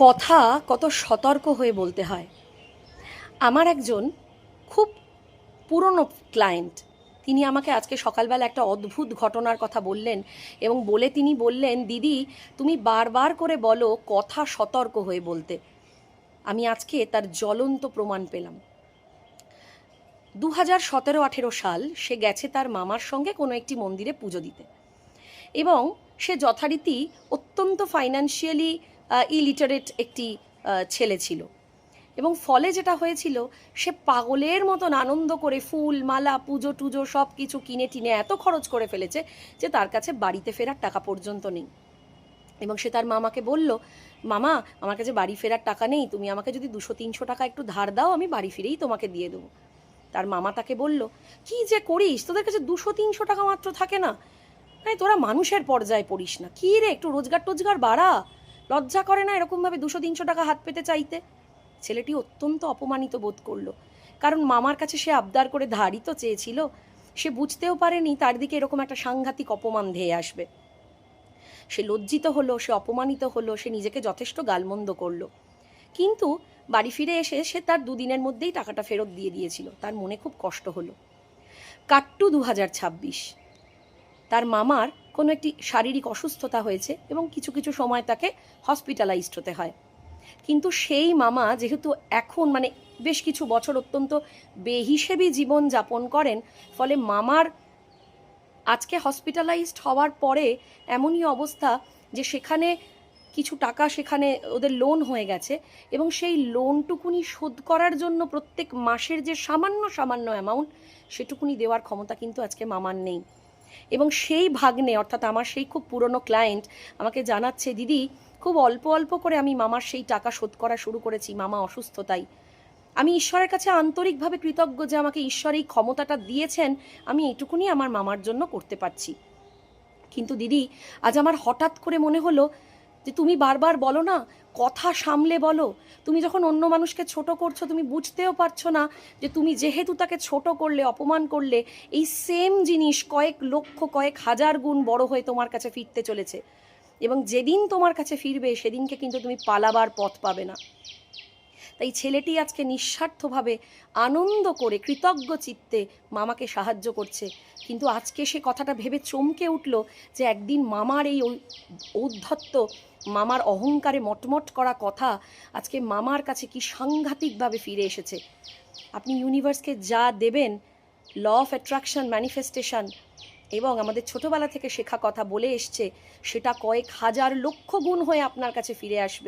কথা কত সতর্ক হয়ে বলতে হয়। আমার একজন খুব পুরনো ক্লায়েন্ট, তিনি আমাকে আজকে সকালবেলা একটা অদ্ভুত ঘটনার কথা বললেন এবং তিনি বললেন, দিদি তুমি বারবার করে বলো কথা সতর্ক হয়ে বলতে। আমি আজকে তার জ্বলন্ত প্রমাণ পেলাম। 2017-18 সাল সে গেছে তার মামার সঙ্গে কোনো একটি মন্দিরে পুজো দিতে, এবং সে যথারীতি অত্যন্ত ফাইন্যান্সিয়ালি ইলিটারেট একটি ছেলে ছিল, এবং ফলে যেটা হয়েছিল, সে পাগলের মতন আনন্দ করে ফুল মালা পুজো টুজো সব কিছু কিনে টিনে এত খরচ করে ফেলেছে যে তার কাছে বাড়িতে ফেরার টাকা পর্যন্ত নেই। এবং সে তার মামাকে বলল, মামা আমার কাছে বাড়ি ফেরার টাকা নেই, তুমি আমাকে যদি 200-300 টাকা একটু ধার দাও, আমি বাড়ি ফিরেই তোমাকে দিয়ে দেবো। তার মামা তাকে বলল, কি যে করিস, তোদের কাছে 200-300 টাকা মাত্র থাকে না? তোরা মানুষের পর্যায়ে পড়িস না, কি রে, একটু রোজগার টোজগার বাড়া, লজ্জা করে না এরকমভাবে 200-300 টাকা হাত পেতে চাইতে? ছেলেটি অত্যন্ত অপমানিত বোধ করলো, কারণ মামার কাছে সে আবদার করে ধারই তো চেয়েছিল। সে বুঝতেও পারেনি তার দিকে এরকম একটা সাংঘাতিক অপমান ধেয়ে আসবে। সে লজ্জিত হলো, সে অপমানিত হলো, সে নিজেকে যথেষ্ট গালমন্দ করলো। কিন্তু বাড়ি ফিরে এসে সে তার দুদিনের মধ্যেই টাকাটা ফেরত দিয়ে দিয়েছিল। তার মনে খুব কষ্ট হলো। কাট্টু 2026, তার মামার কোনো একটি শারীরিক অসুস্থতা হয়েছে এবং কিছু কিছু সময় তাকে হসপিটালাইজড হতে হয়। কিন্তু সেই মামা যেহেতু এখন বেশ কিছু বছর অত্যন্ত বেহিসেবি জীবন যাপন করেন, ফলে মামার আজকে হসপিটালাইজড হওয়ার পরে এমনই অবস্থা যে সেখানে কিছু টাকা সেখানে ওদের লোন হয়ে গেছে, এবং সেই লোনটুকুনি শোধ করার জন্য প্রত্যেক মাসের যে সামান্য সামান্য অ্যামাউন্ট, সেটুকুনি দেওয়ার ক্ষমতা কিন্তু আজকে মামার নেই। এবং সেই ভাগ্নে, অর্থাৎ আমার সেই খুব পুরনো ক্লায়েন্ট আমাকে জানাচ্ছে, দিদি খুব অল্প অল্প করে আমি মামার সেই টাকা শোধ করা শুরু করেছি, মামা অসুস্থ তাই। আমি ঈশ্বরের কাছে আন্তরিকভাবে কৃতজ্ঞ যে আমাকে ঈশ্বর এই ক্ষমতাটা দিয়েছেন, আমি এইটুকুনি আমার মামার জন্য করতে পারছি। কিন্তু দিদি আজ আমার হঠাৎ করে মনে হলো যে তুমি বারবার বলো না কথা সামলে বলো, তুমি যখন অন্য মানুষকে ছোট করছো তুমি বুঝতেও পারছো না যে তুমি যেহেতু তাকে ছোট করলে, অপমান করলে, এই সেম জিনিস কয়েক লক্ষ কয়েক হাজার গুণ বড় হয়ে তোমার কাছে ফিরতে চলেছে, এবং যেদিন তোমার কাছে ফিরবে সেদিনকে কিন্তু তুমি পালাবার পথ পাবে না। তাই ছেলেটি আজকে নিঃস্বার্থভাবে আনন্দ করে কৃতজ্ঞ চিত্তে মামাকে সাহায্য করছে। কিন্তু আজকে সে কথাটা ভেবে চমকে উঠল যে একদিন মামার এই ঔদ্ধত্য, মামার অহংকারে মটমট করা কথা আজকে মামার কাছে কি সাংঘাতিকভাবে ফিরে এসেছে। আপনি ইউনিভার্সকে যা দেবেন, ল অফ অ্যাট্রাকশন, ম্যানিফেস্টেশন এবং আমাদের ছোটবেলা থেকে শেখা কথা বলে এসছে, সেটা কয়েক হাজার লক্ষ গুণ হয়ে আপনার কাছে ফিরে আসবে।